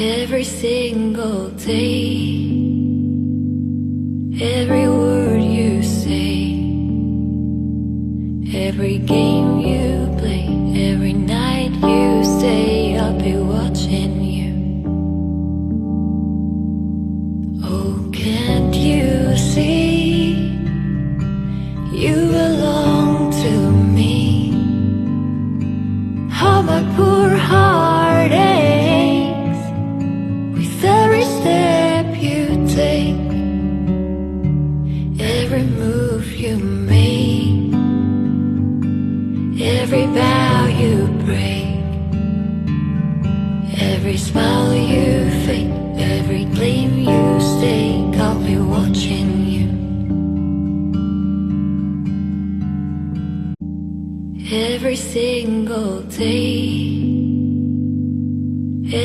Every single day, every word you say, every game you play, every night you stay, I'll be watching you. Oh, can't you see, you belong to me? How my poor heart aches with every step you take, every move you make, every vow you break, every smile you fake, every claim you stake, I'll be watching you. Every single day,